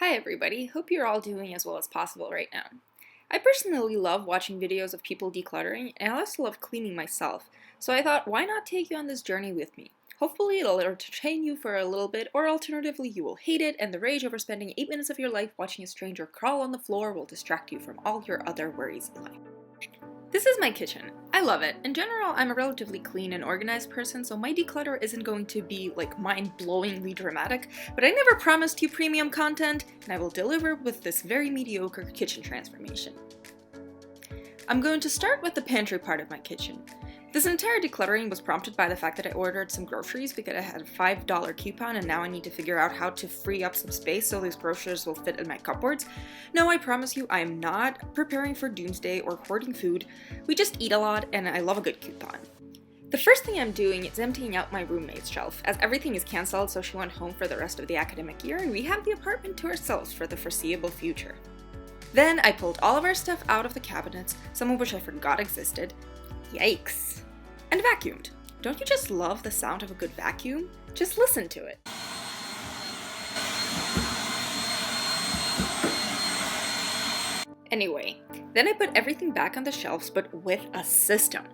Hi everybody, hope you're all doing as well as possible right now. I personally love watching videos of people decluttering, and I also love cleaning myself, so I thought why not take you on this journey with me? Hopefully it'll entertain you for a little bit, or alternatively you will hate it and the rage over spending 8 minutes of your life watching a stranger crawl on the floor will distract you from all your other worries in life. This is my kitchen. I love it. In general, I'm a relatively clean and organized person, so my declutter isn't going to be like mind-blowingly dramatic, but I never promised you premium content, and I will deliver with this very mediocre kitchen transformation. I'm going to start with the pantry part of my kitchen. This entire decluttering was prompted by the fact that I ordered some groceries because I had a $5 coupon and now I need to figure out how to free up some space so these groceries will fit in my cupboards. No, I promise you I am not preparing for doomsday or hoarding food. We just eat a lot and I love a good coupon. The first thing I'm doing is emptying out my roommate's shelf, as everything is cancelled so she went home for the rest of the academic year and we have the apartment to ourselves for the foreseeable future. Then I pulled all of our stuff out of the cabinets, some of which I forgot existed. Yikes. And vacuumed. Don't you just love the sound of a good vacuum? Just listen to it. Anyway, then I put everything back on the shelves, but with a system.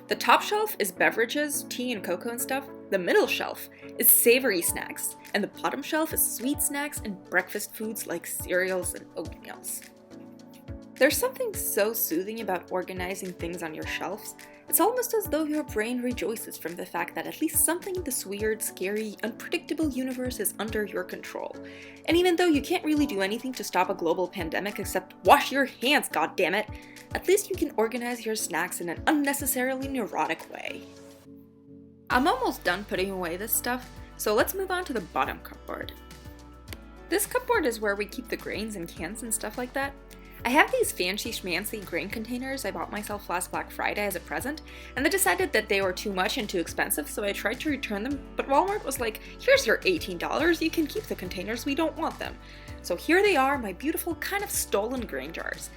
The top shelf is beverages, tea and cocoa and stuff. The middle shelf is savory snacks. And the bottom shelf is sweet snacks and breakfast foods like cereals and oatmeals. There's something so soothing about organizing things on your shelves. It's almost as though your brain rejoices from the fact that at least something in this weird, scary, unpredictable universe is under your control. And even though you can't really do anything to stop a global pandemic except wash your hands, goddammit, at least you can organize your snacks in an unnecessarily neurotic way. I'm almost done putting away this stuff, so let's move on to the bottom cupboard. This cupboard is where we keep the grains and cans and stuff like that. I have these fancy schmancy grain containers I bought myself last Black Friday as a present, and they decided that they were too much and too expensive, so I tried to return them, but Walmart was like, here's your $18, you can keep the containers, we don't want them. So here they are, my beautiful kind of stolen grain jars.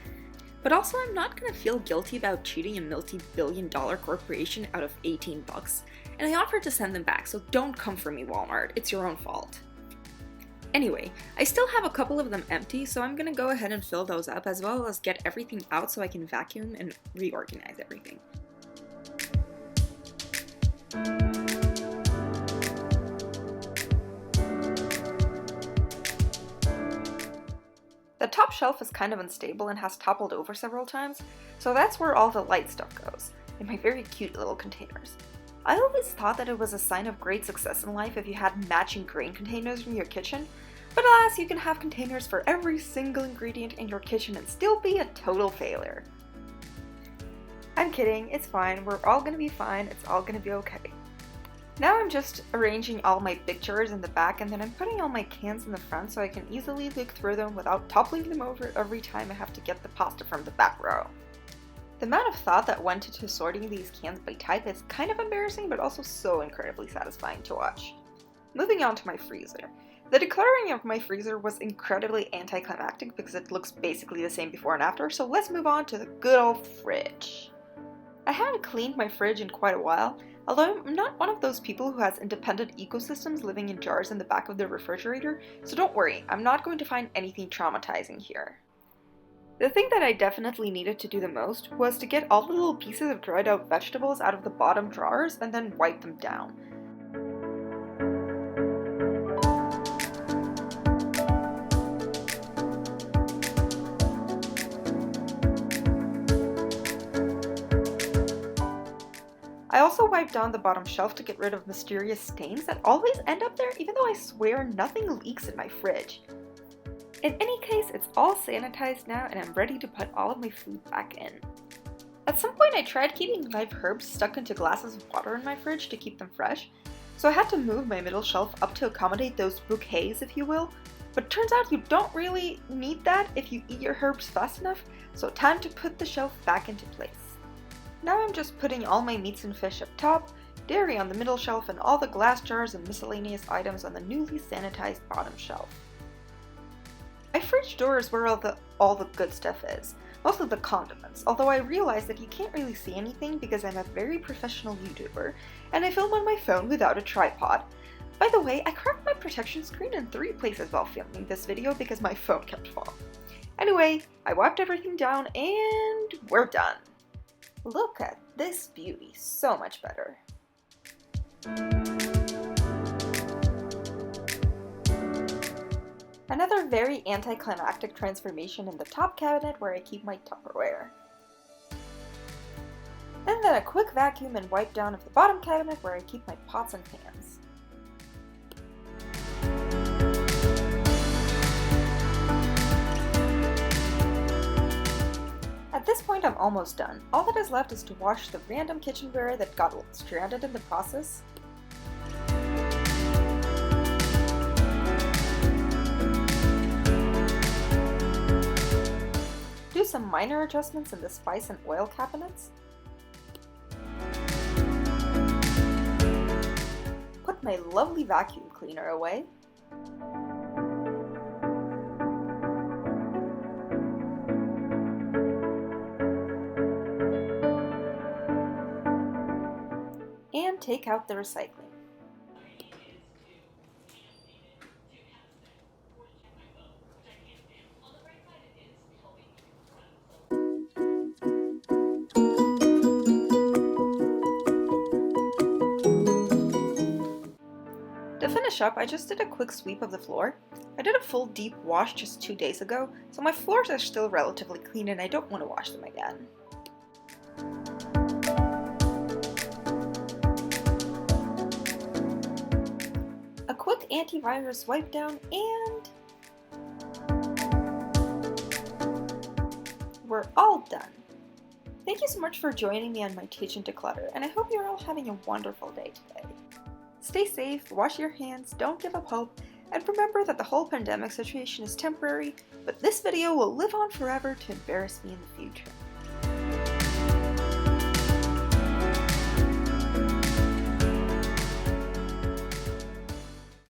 But also I'm not gonna feel guilty about cheating a multi-billion-dollar corporation out of 18 bucks, and I offered to send them back, so don't come for me, Walmart, it's your own fault. Anyway, I still have a couple of them empty, so I'm gonna go ahead and fill those up as well as get everything out so I can vacuum and reorganize everything. The top shelf is kind of unstable and has toppled over several times, so that's where all the light stuff goes, in my very cute little containers. I always thought that it was a sign of great success in life if you had matching grain containers in your kitchen, but alas, you can have containers for every single ingredient in your kitchen and still be a total failure. I'm kidding, it's fine, we're all gonna be fine, it's all gonna be okay. Now I'm just arranging all my big jars in the back and then I'm putting all my cans in the front so I can easily look through them without toppling them over every time I have to get the pasta from the back row. The amount of thought that went into sorting these cans by type is kind of embarrassing, but also so incredibly satisfying to watch. Moving on to my freezer. The decluttering of my freezer was incredibly anticlimactic because it looks basically the same before and after, so let's move on to the good old fridge. I haven't cleaned my fridge in quite a while, although I'm not one of those people who has independent ecosystems living in jars in the back of their refrigerator, so don't worry, I'm not going to find anything traumatizing here. The thing that I definitely needed to do the most was to get all the little pieces of dried out vegetables out of the bottom drawers and then wipe them down. I also wiped down the bottom shelf to get rid of mysterious stains that always end up there even though I swear nothing leaks in my fridge. In any case, it's all sanitized now and I'm ready to put all of my food back in. At some point I tried keeping live herbs stuck into glasses of water in my fridge to keep them fresh, so I had to move my middle shelf up to accommodate those bouquets, if you will, but it turns out you don't really need that if you eat your herbs fast enough, so time to put the shelf back into place. Now I'm just putting all my meats and fish up top, dairy on the middle shelf, and all the glass jars and miscellaneous items on the newly sanitized bottom shelf. My fridge door is where all the good stuff is, mostly the condiments, although I realize that you can't really see anything because I'm a very professional YouTuber, and I film on my phone without a tripod, By the way, I cracked my protection screen in 3 places while filming this video because my phone kept falling. Anyway, I wiped everything down and we're done. Look at this beauty, so much better. Another very anticlimactic transformation in the top cabinet where I keep my Tupperware. And then a quick vacuum and wipe down of the bottom cabinet where I keep my pots and pans. At this point I'm almost done. All that is left is to wash the random kitchenware that got stranded in the process. Do some minor adjustments in the spice and oil cabinets. Put my lovely vacuum cleaner away. And take out the recycling. To finish up, I just did a quick sweep of the floor. I did a full deep wash just 2 days ago, so my floors are still relatively clean and I don't want to wash them again. A quick antivirus wipe down and we're all done. Thank you so much for joining me on my kitchen declutter, and I hope you're all having a wonderful day today. Stay safe, wash your hands, don't give up hope, and remember that the whole pandemic situation is temporary, but this video will live on forever to embarrass me in the future.